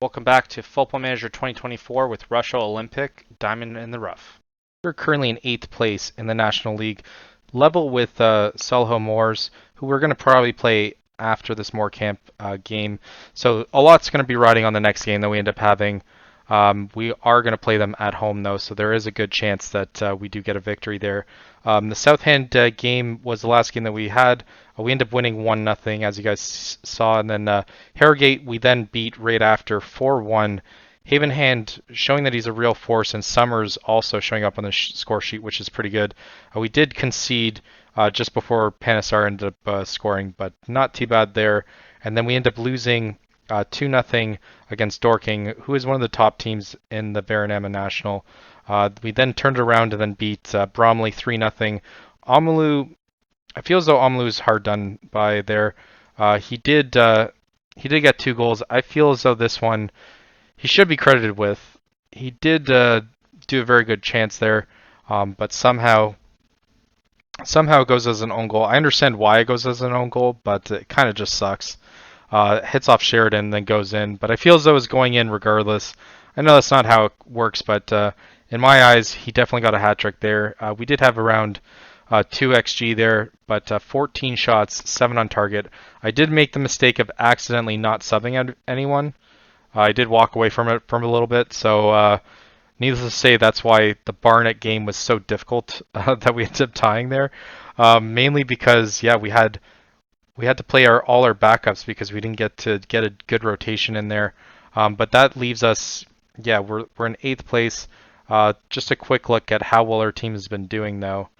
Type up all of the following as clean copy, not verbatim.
Welcome back to Football Manager 2024 with Rushall Olympic, Diamond in the Rough. We're currently in 8th place in the National League, level with Solihull Moors, who we're going to probably play after this Moor Camp game. So a lot's going to be riding on the next game that we end up having. We are going to play them at home though, so there is a good chance that we do get a victory there. The Southend game was the last game that we had. We ended up winning 1-0, as you guys saw, and then Harrogate we then beat right after 4-1. Havenhand showing that he's a real force, and Summers also showing up on the score sheet, which is pretty good. We did concede just before Panesar ended up scoring, but not too bad there. And then we end up losing 2-0 against Dorking, who is one of the top teams in the Baranama National. We then turned around and then beat Bromley 3-0. Omalu, I feel as though Omalu is hard done by there. He did get 2 goals. I feel as though this one he should be credited with. He did do a very good chance there, but somehow it goes as an own goal. I understand why it goes as an own goal, but it kind of just sucks. Hits off Sheridan, then goes in. But I feel as though it's going in regardless. I know that's not how it works, but in my eyes, he definitely got a hat trick there. We did have around 2 XG there, but 14 shots, 7 on target. I did make the mistake of accidentally not subbing at anyone. I did walk away from it for a little bit, so needless to say, that's why the Barnet game was so difficult that we ended up tying there. Mainly because, yeah, we had to play all our backups because we didn't get to get a good rotation in there. But that leaves us, yeah, we're in 8th place. Just a quick look at how well our team has been doing though,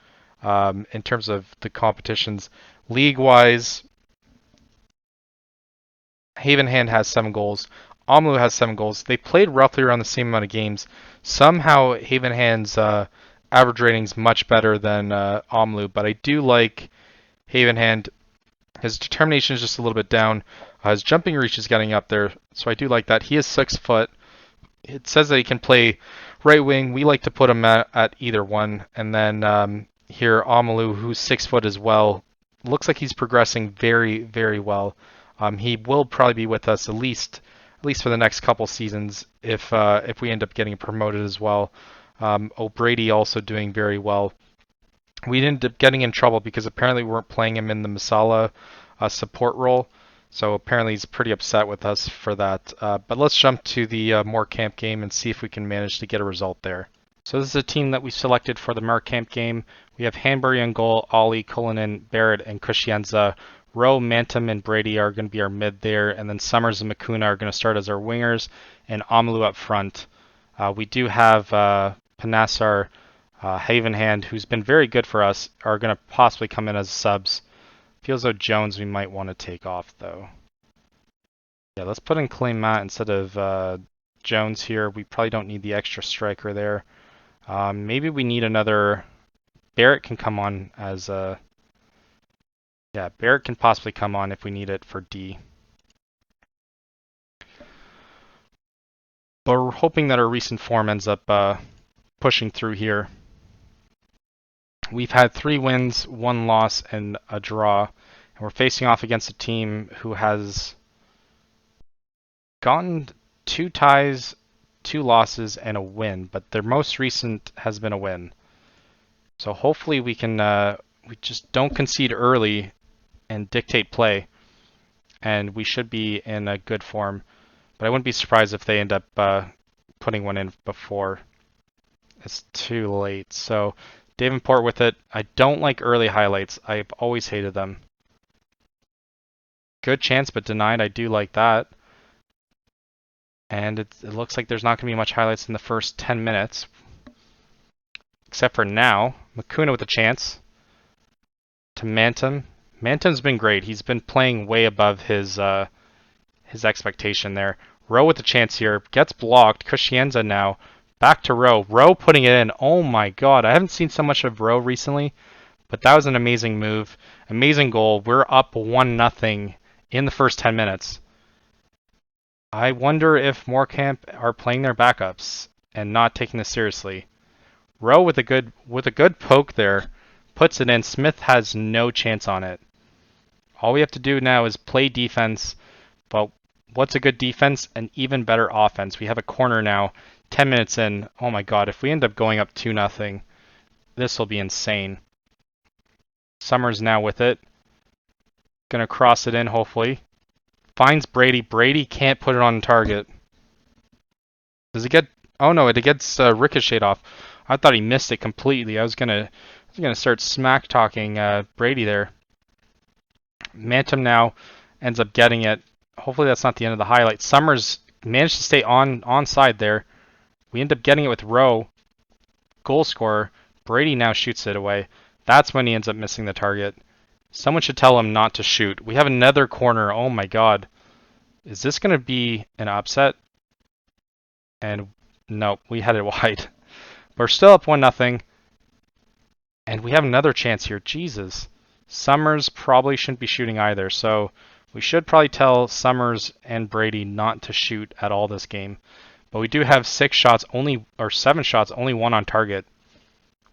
in terms of the competitions. League-wise, Havenhand has 7 goals. Omalu has 7 goals. They played roughly around the same amount of games. Somehow Havenhand's average rating is much better than Omalu, but I do like Havenhand. His determination is just a little bit down. His jumping reach is getting up there, so I do like that. He is 6 foot. It says that he can play right wing. We like to put him at either one. And then here, Omalu, who's 6 foot as well, looks like he's progressing very, very well. He will probably be with us at least for the next couple seasons if we end up getting promoted as well. O'Brady also doing very well. We ended up getting in trouble because apparently we weren't playing him in the Masala support role. So apparently he's pretty upset with us for that. But let's jump to the Moor Camp game and see if we can manage to get a result there. So this is a team that we selected for the Moor Camp game. We have Hanbury on goal, Ollie, Cullinan, Barrett, and Cushienza. Rowe, Mantum, and Brady are going to be our mid there. And then Summers and Makuna are going to start as our wingers. And Omalu up front. We do have Panasar, Havenhand, who's been very good for us, are going to possibly come in as subs. Feels though Jones we might want to take off though. Yeah, let's put in Clay Matt instead of Jones here. We probably don't need the extra striker there. Maybe we need another. Barrett can come on as a. Yeah, Barrett can possibly come on if we need it for D. But we're hoping that our recent form ends up pushing through here. We've had 3 wins, 1 loss, and a draw. And we're facing off against a team who has gotten 2 ties, 2 losses, and a win. But their most recent has been a win. So hopefully we can, we just don't concede early and dictate play. And we should be in a good form. But I wouldn't be surprised if they end up putting one in before it's too late. So Davenport with it. I don't like early highlights. I've always hated them. Good chance, but denied. I do like that. And it looks like there's not going to be much highlights in the first 10 minutes. Except for now. Makuna with a chance. To Mantum. Mantum's been great. He's been playing way above his expectation there. Rowe with a chance here. Gets blocked. Cushienza now. Back to Rowe. Rowe putting it in. Oh my god. I haven't seen so much of Rowe recently. But that was an amazing move. Amazing goal. We're up 1-0 in the first 10 minutes. I wonder if Moorcamp are playing their backups and not taking this seriously. Rowe with a good poke there. Puts it in. Smith has no chance on it. All we have to do now is play defense. But What's a good defense? An even better offense. We have a corner now, 10 minutes in. Oh my god, if we end up going up 2-0, this will be insane. Summers now with it. Gonna cross it in, hopefully. Finds Brady. Brady can't put it on target. Does it get... Oh no, it gets ricocheted off. I thought he missed it completely. I was gonna start smack talking Brady there. Mantum now ends up getting it. Hopefully that's not the end of the highlight. Summers managed to stay onside there. We end up getting it with Rowe. Goal scorer. Brady now shoots it away. That's when he ends up missing the target. Someone should tell him not to shoot. We have another corner. Oh my god. Is this going to be an upset? And nope, we had it wide. We're still up 1-0. And we have another chance here. Jesus. Summers probably shouldn't be shooting either, so we should probably tell Summers and Brady not to shoot at all this game. But we do have 7 shots, only one on target.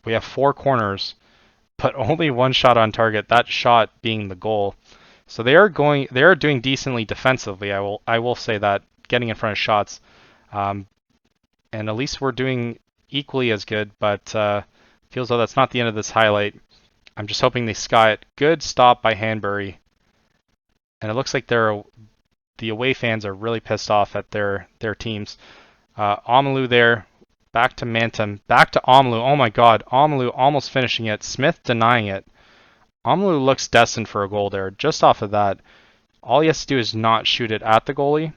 We have 4 corners, but only 1 shot on target, that shot being the goal. So they are doing decently defensively, I will say that, getting in front of shots. And at least we're doing equally as good, but feels though that's not the end of this highlight. I'm just hoping they sky it. Good stop by Hanbury. And it looks like the away fans are really pissed off at their teams. Omalu there. Back to Mantum. Back to Omalu. Oh my god. Omalu almost finishing it. Smith denying it. Omalu looks destined for a goal there. Just off of that, all he has to do is not shoot it at the goalie,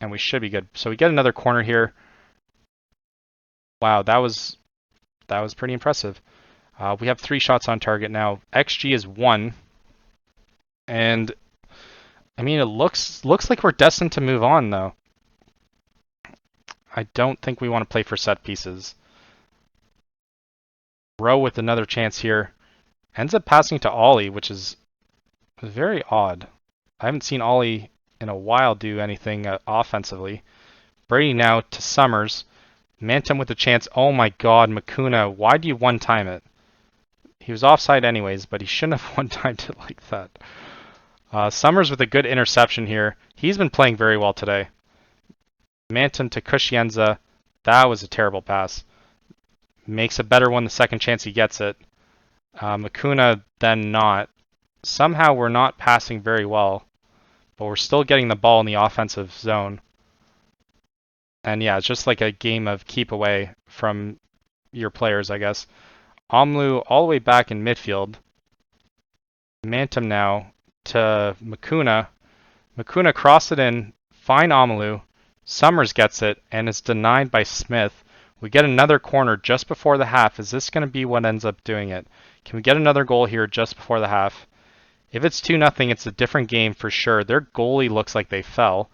and we should be good. So we get another corner here. Wow, that was pretty impressive. We have 3 shots on target now. XG is 1. And I mean, it looks like we're destined to move on though. I don't think we want to play for set pieces. Rowe with another chance here. Ends up passing to Ollie, which is very odd. I haven't seen Ollie in a while do anything offensively. Brady now to Summers. Mantum with a chance. Oh my god, Makuna, why do you one-time it? He was offside anyways, but he shouldn't have one-timed it like that. Summers with a good interception here. He's been playing very well today. Mantum to Cuscienza. That was a terrible pass. Makes a better one the second chance he gets it. Makuna then not. Somehow we're not passing very well, but we're still getting the ball in the offensive zone. And yeah, it's just like a game of keep away from your players, I guess. Omlu all the way back in midfield. Mantum now to Makuna. Makuna crossed it in. Fine Omalu. Summers gets it and is denied by Smith. We get another corner just before the half. Is this going to be what ends up doing it? Can we get another goal here just before the half? If it's 2-0, it's a different game for sure. Their goalie looks like they fell.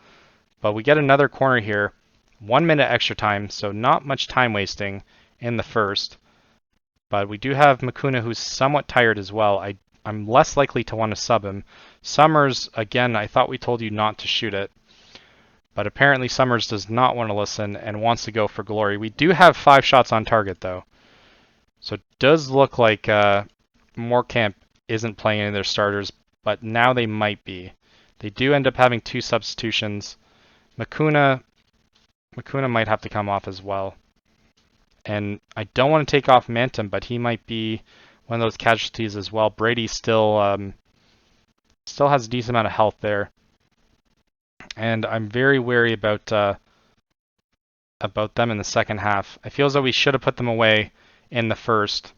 But we get another corner here. 1 minute extra time, so not much time wasting in the first. But we do have Makuna, who's somewhat tired as well. I'm less likely to want to sub him. Summers, again, I thought we told you not to shoot it. But apparently Summers does not want to listen and wants to go for glory. We do have 5 shots on target, though. So it does look like Morecamp isn't playing any of their starters, but now they might be. They do end up having 2 substitutions. Makuna might have to come off as well. And I don't want to take off Mantum, but he might be one of those casualties as well. Brady still has a decent amount of health there. And I'm very wary about them in the second half. I feel as though we should have put them away in the first.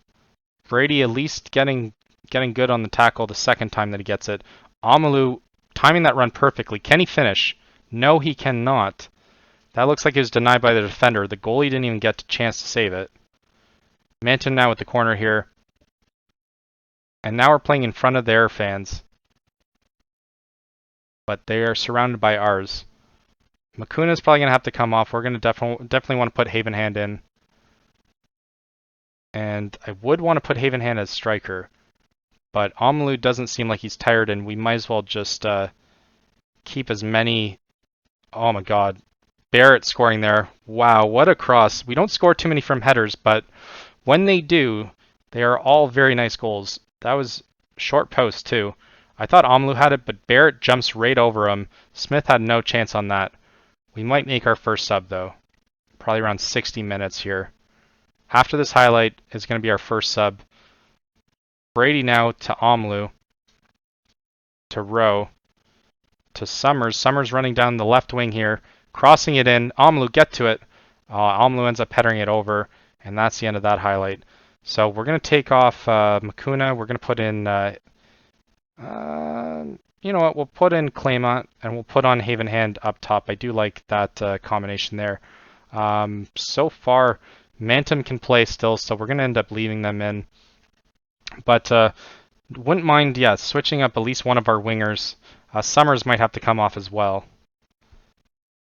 Brady at least getting good on the tackle the second time that he gets it. Omalu timing that run perfectly. Can he finish? No, he cannot. That looks like it was denied by the defender. The goalie didn't even get a chance to save it. Manton now with the corner here. And now we're playing in front of their fans. But they are surrounded by ours. Makuna's probably going to have to come off. We're going to definitely want to put Havenhand in. And I would want to put Havenhand as striker. But Omalu doesn't seem like he's tired, and we might as well just keep as many... Oh my god. Barrett scoring there. Wow, what a cross. We don't score too many from headers, but when they do, they are all very nice goals. That was short post too. I thought Omlu had it, but Barrett jumps right over him. Smith had no chance on that. We might make our first sub, though. Probably around 60 minutes here. After this highlight is going to be our first sub. Brady now to Omlu. To Rowe. To Summers. Summers running down the left wing here. Crossing it in. Omlu, get to it. Omlu ends up headering it over. And that's the end of that highlight. So we're going to take off Makuna. We're going to put in... you know what? We'll put in Claymont and we'll put on Haven Hand up top. I do like that combination there. So far, Mantum can play still, so we're going to end up leaving them in. But wouldn't mind, yeah, switching up at least one of our wingers. Summers might have to come off as well.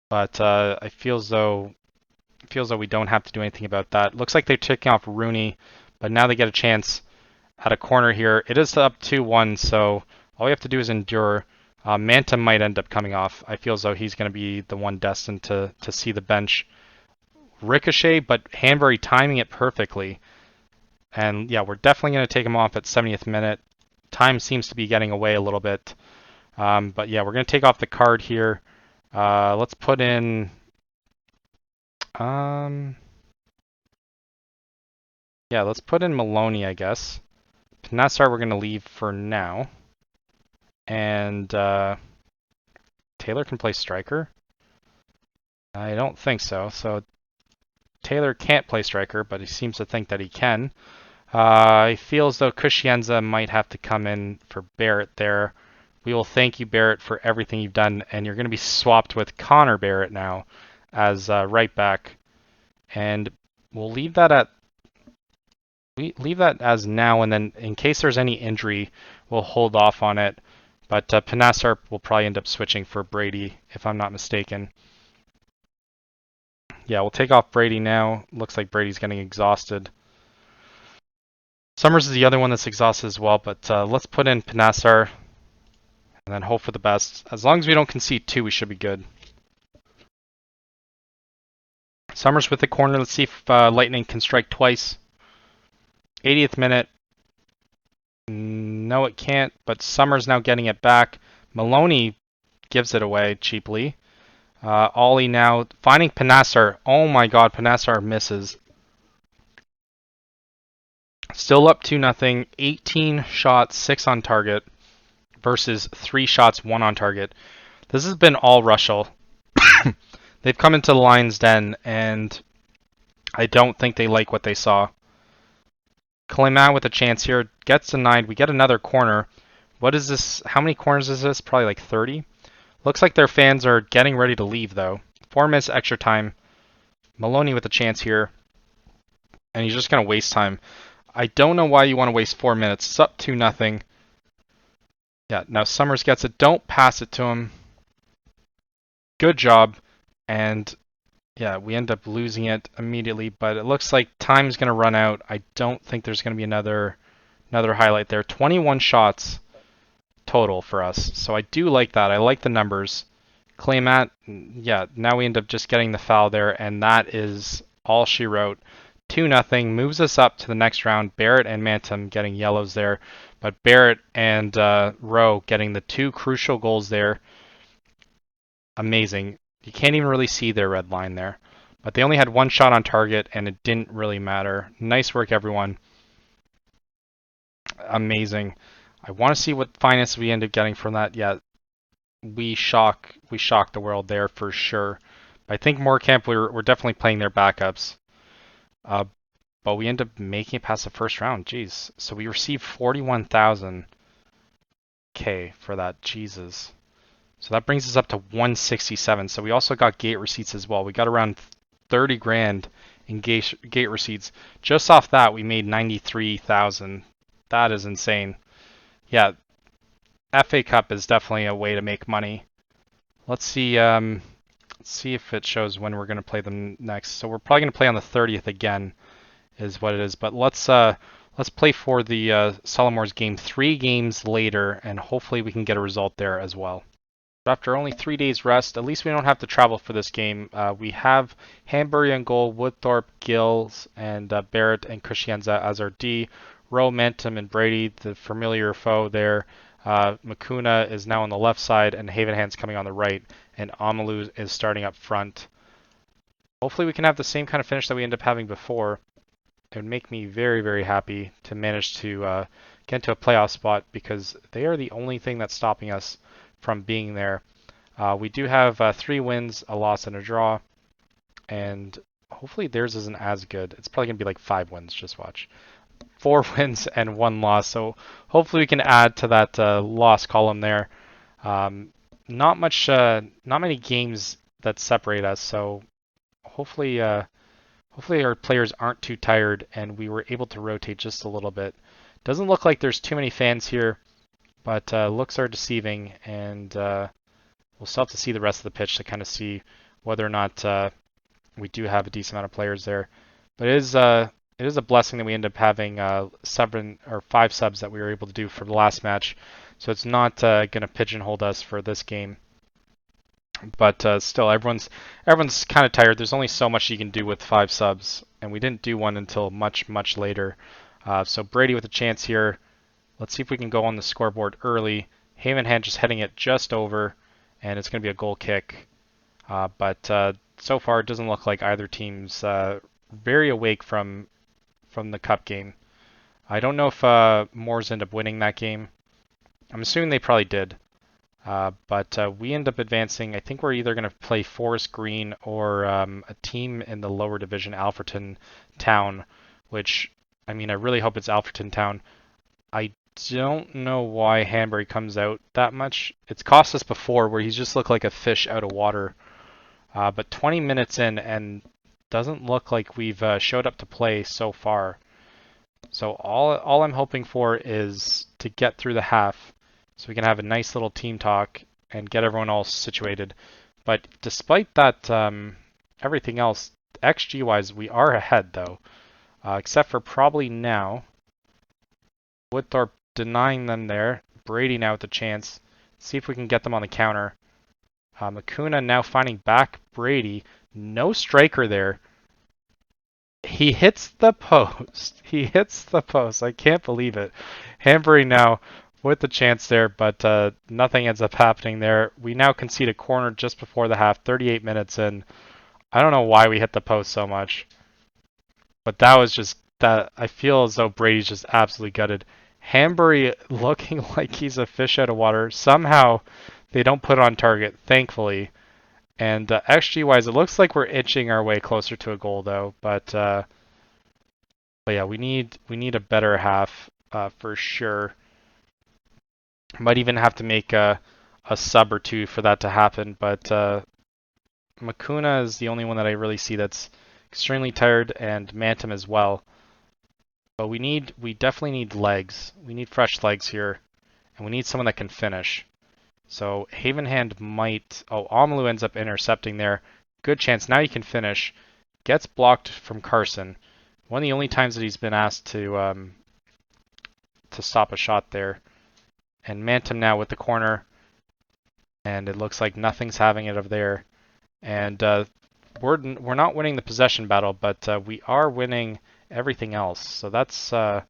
But I feel as though we don't have to do anything about that. Looks like they're taking off Rooney, but now they get a chance at a corner here. It is up 2-1, so all we have to do is endure. Mantum might end up coming off. I feel as though he's going to be the one destined to see the bench. Ricochet, but Hanbury timing it perfectly. And yeah, we're definitely going to take him off at 70th minute. Time seems to be getting away a little bit. But yeah, we're going to take off the card here. Let's put in... yeah, let's put in Maloney, I guess. Panassar we're going to leave for now. And Taylor can play striker? I don't think so. So Taylor can't play striker, but he seems to think that he can. I feel as though Cuscienza might have to come in for Barrett there. We will thank you, Barrett, for everything you've done, and you're going to be swapped with Connor Barrett now as right back. And we'll leave that at as now, and then in case there's any injury, we'll hold off on it. But Panassar will probably end up switching for Brady, if I'm not mistaken. Yeah, we'll take off Brady now. Looks like Brady's getting exhausted. Summers is the other one that's exhausted as well, but let's put in Panassar and then hope for the best. As long as we don't concede 2, we should be good. Summers with the corner. Let's see if Lightning can strike twice. 80th minute. No, it can't, but Summers now getting it back. Maloney gives it away cheaply. Ollie now finding Panassar. Oh my god, Panassar misses. Still up 2-0. 18 shots, 6 on target versus 3 shots, 1 on target. This has been all Rushall. They've come into the Lion's Den, and I don't think they like what they saw. Clement with a chance here. Gets denied. We get another corner. What is this? How many corners is this? Probably like 30. Looks like their fans are getting ready to leave, though. 4 minutes extra time. Maloney with a chance here. And he's just going to waste time. I don't know why you want to waste 4 minutes. It's up 2-0. Yeah, now Summers gets it. Don't pass it to him. Good job. And yeah, we end up losing it immediately. But it looks like time's going to run out. I don't think there's going to be another highlight there. 21 shots total for us. So I do like that. I like the numbers. Claymat, yeah, now we end up just getting the foul there. And that is all she wrote. 2-0 moves us up to the next round. Barrett and Mantum getting yellows there, but Barrett and Rowe getting the 2 crucial goals there. Amazing. You can't even really see their red line there, but they only had 1 shot on target, and it didn't really matter. Nice work, everyone. Amazing. I want to see what finance we end up getting from that. Yeah, we shocked the world there for sure. But I think Morecambe, we're definitely playing their backups. But we end up making it past the first round. Jeez. So we received 41,000 K for that. Jesus. So that brings us up to 167. So we also got gate receipts as well. We got around 30 grand in gate receipts. Just off that, we made 93,000. That is insane. Yeah. FA Cup is definitely a way to make money. Let's see if it shows when we're going to play them next. So we're probably going to play on the 30th again, is what it is. But let's play for the Solomores game 3 games later, and hopefully we can get a result there as well. After only 3 days rest, at least we don't have to travel for this game. We have Hanbury on goal, Woodthorpe, Gills, and Barrett and Cuscienza as our D. Rowe, Mantum, and Brady, the familiar foe there. Makuna is now on the left side, and Havenhand's coming on the right, and Amalu is starting up front. Hopefully we can have the same kind of finish that we ended up having before. It would make me very, very happy to manage to get into a playoff spot, because they are the only thing that's stopping us from being there. We do have 3 wins, a loss, and a draw, and hopefully theirs isn't as good. It's probably going to be like 5 wins, just watch. 4 wins and 1 loss, so hopefully we can add to that loss column there. Not many games that separate us, so hopefully our players aren't too tired and we were able to rotate just a little bit. Doesn't look like there's too many fans here, but looks are deceiving, and we'll still have to see the rest of the pitch to kind of see whether or not we do have a decent amount of players there. But it is a blessing that we end up having 7 or 5 subs that we were able to do for the last match, so it's not going to pigeonhole us for this game. But still, everyone's kind of tired. There's only so much you can do with 5 subs, and we didn't do one until much, much later. So Brady with a chance here. Let's see if we can go on the scoreboard early. Havenhand just heading it just over, and it's going to be a goal kick. But so far, it doesn't look like either team's very awake from the cup game. I don't know if Moors end up winning that game. I'm assuming they probably did. But we end up advancing. I think we're either going to play Forest Green or a team in the lower division, Alfreton Town, which, I mean, I really hope it's Alfreton Town. I don't know why Hanbury comes out that much. It's cost us before, where he's just looked like a fish out of water. But 20 minutes in, and doesn't look like we've showed up to play so far. So all I'm hoping for is to get through the half, so we can have a nice little team talk and get everyone all situated. But despite that, everything else, XG-wise, we are ahead, though. Except for probably now. Woodthorpe denying them there. Brady now with the chance. See if we can get them on the counter. Makuna now finding back Brady. No striker there. He hits the post. He hits the post. I can't believe it. Hanbury now with the chance there, but nothing ends up happening there. We now concede a corner just before the half, 38 minutes in. I don't know why we hit the post so much, but that was just that. I feel as though Brady's just absolutely gutted. Hanbury looking like he's a fish out of water. Somehow they don't put it on target, thankfully. And XG-wise, it looks like we're inching our way closer to a goal, though. But yeah, we need a better half for sure. Might even have to make a sub or 2 for that to happen. But Makuna is the only one that I really see that's extremely tired, and Mantum as well. But we definitely need legs. We need fresh legs here, and we need someone that can finish. So Havenhand might... Oh, Amalu ends up intercepting there. Good chance. Now he can finish. Gets blocked from Carson. One of the only times that he's been asked to stop a shot there. And Mantum now with the corner. And it looks like nothing's having it over there. And we're not winning the possession battle, but we are winning everything else. So that's an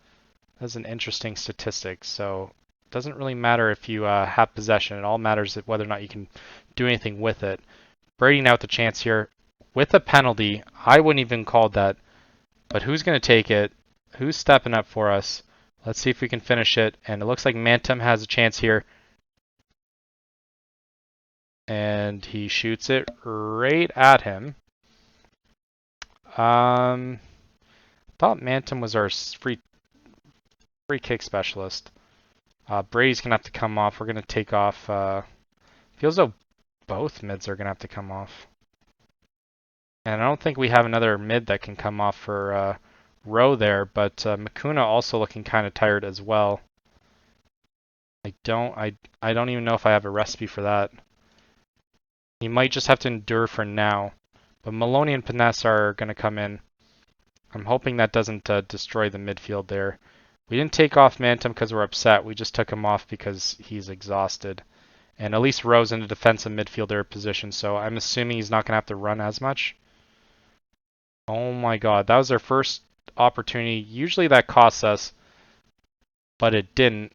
interesting statistic. So doesn't really matter if you have possession. It all matters whether or not you can do anything with it. Brady now with the chance here with a penalty. I wouldn't even call that, but who's going to take it? Who's stepping up for us? Let's see if we can finish it. And it looks like Mantum has a chance here. And he shoots it right at him. Thought Mantum was our free kick specialist. Brady's going to have to come off. We're going to take off. Feels though both mids are going to have to come off. And I don't think we have another mid that can come off for Rowe there, but Makuna also looking kind of tired as well. I don't even know if I have a recipe for that. He might just have to endure for now. But Maloney and Panessa are going to come in. I'm hoping that doesn't destroy the midfield there. We didn't take off Mantum because we're upset. We just took him off because he's exhausted. And at least Rowe's in a defensive midfielder position, so I'm assuming he's not going to have to run as much. Oh my god, that was our first opportunity. Usually that costs us, but it didn't.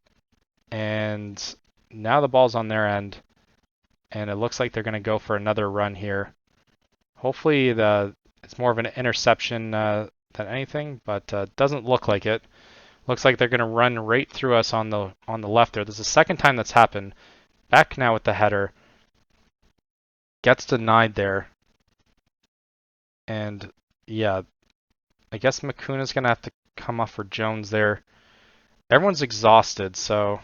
And now the ball's on their end, and it looks like they're going to go for another run here. Hopefully it's more of an interception than anything, but doesn't look like it. Looks like they're going to run right through us on the left there. This is the second time that's happened. Back now with the header. Gets denied there. And yeah, I guess Macuna's going to have to come off for Jones there. Everyone's exhausted, so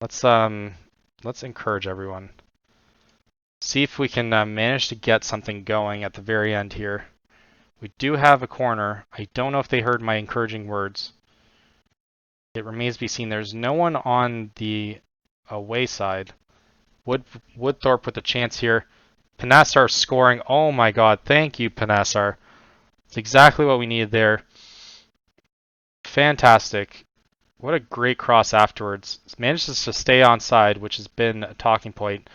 let's encourage everyone. See if we can manage to get something going at the very end here. We do have a corner. I don't know if they heard my encouraging words. It remains to be seen. There's no one on the away side. Woodthorpe with a chance here. Panassar scoring. Oh my god. Thank you, Panassar. It's exactly what we needed there. Fantastic. What a great cross afterwards. Manages to stay onside, which has been a talking point.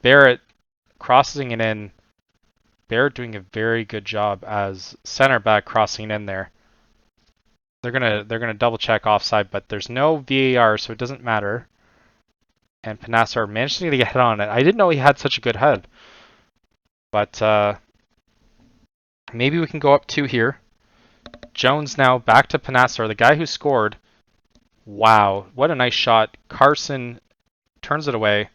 Barrett crossing it in. Barrett doing a very good job as center back crossing in there. They're gonna double check offside, but there's no VAR, so it doesn't matter. And Panassar managed to get a head on it. I didn't know he had such a good head, but maybe we can go up 2 here. Jones now back to Panassar, the guy who scored. Wow, what a nice shot. Carson turns it away.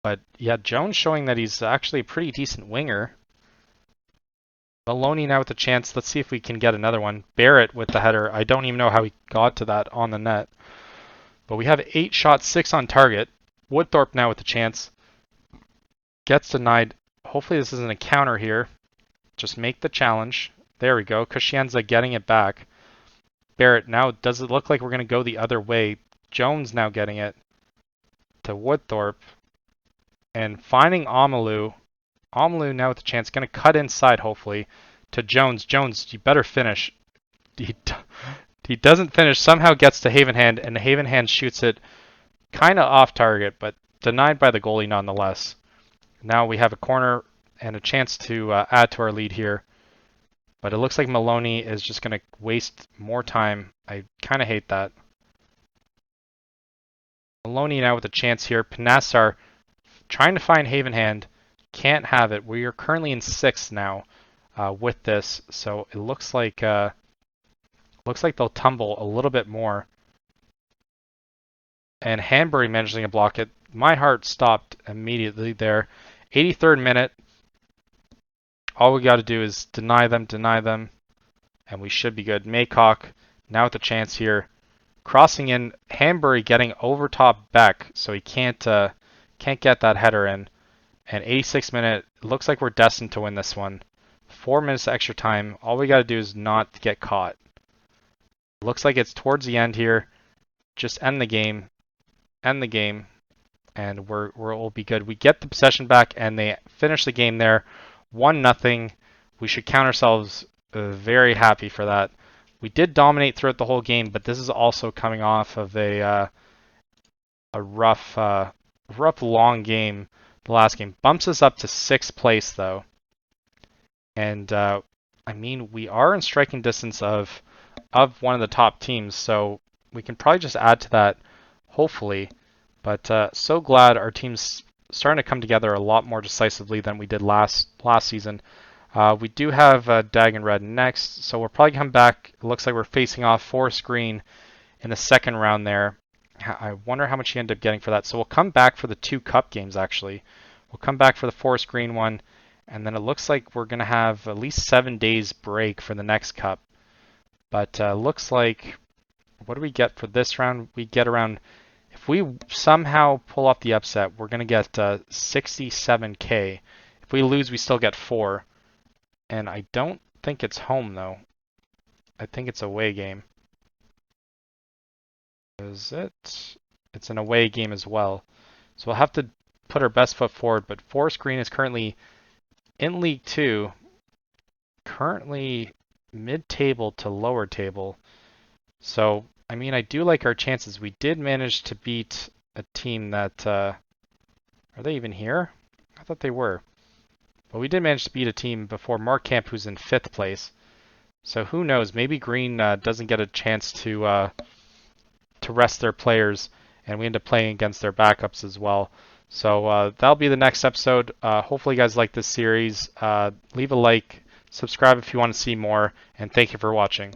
But yeah, Jones showing that he's actually a pretty decent winger. Maloney now with the chance. Let's see if we can get another one. Barrett with the header. I don't even know how he got to that on the net. But we have 8 shots, 6 on target. Woodthorpe now with the chance. Gets denied. Hopefully this isn't a counter here. Just make the challenge. There we go. Cuscienza getting it back. Barrett now, does it look like we're going to go the other way? Jones now getting it to Woodthorpe. And finding Amalu. Amalu now with the chance. Going to cut inside, hopefully, to Jones. Jones, you better finish. He doesn't finish. Somehow gets to Havenhand, and Havenhand shoots it kind of off target, but denied by the goalie nonetheless. Now we have a corner and a chance to add to our lead here. But it looks like Maloney is just going to waste more time. I kind of hate that. Maloney now with a chance here. Panassar trying to find Havenhand. Can't have it. We are currently in 6th now with this, so it looks like they'll tumble a little bit more. And Hanbury managing to block it. My heart stopped immediately there. 83rd minute. All we got to do is deny them, and we should be good. Maycock now with the chance here. Crossing in. Hanbury getting over top Beck, so he can't get that header in. And 86th minute, it looks like we're destined to win this one. 4 minutes extra time. All we got to do is not get caught. Looks like it's towards the end here. Just end the game. End the game. And we'll be good. We get the possession back, and they finish the game there. 1-0. We should count ourselves very happy for that. We did dominate throughout the whole game, but this is also coming off of a rough long game. The last game bumps us up to 6th place though, and I mean we are in striking distance of one of the top teams, so we can probably just add to that, hopefully. But so glad our team's starting to come together a lot more decisively than we did last season. We do have Dagon Red next, so we'll probably come back. It looks like we're facing off Forest Green in the 2nd round there. I wonder how much he ended up getting for that. So we'll come back for the 2 cup games, actually. We'll come back for the Forest Green one, and then it looks like we're going to have at least 7 days break for the next cup. But looks like, what do we get for this round? We get around, if we somehow pull off the upset, we're going to get 67K. If we lose, we still get 4. And I don't think it's home, though. I think it's a away game. Is it? It's an away game as well. So we'll have to put our best foot forward. But Forest Green is currently in League 2. Currently mid-table to lower table. So, I mean, I do like our chances. We did manage to beat a team that... are they even here? I thought they were. But we did manage to beat a team before Markamp, who's in 5th place. So who knows? Maybe Green doesn't get a chance to to rest their players, and we end up playing against their backups as well. So that'll be the next episode. Hopefully, you guys like this series. Leave a like, subscribe if you want to see more, and thank you for watching.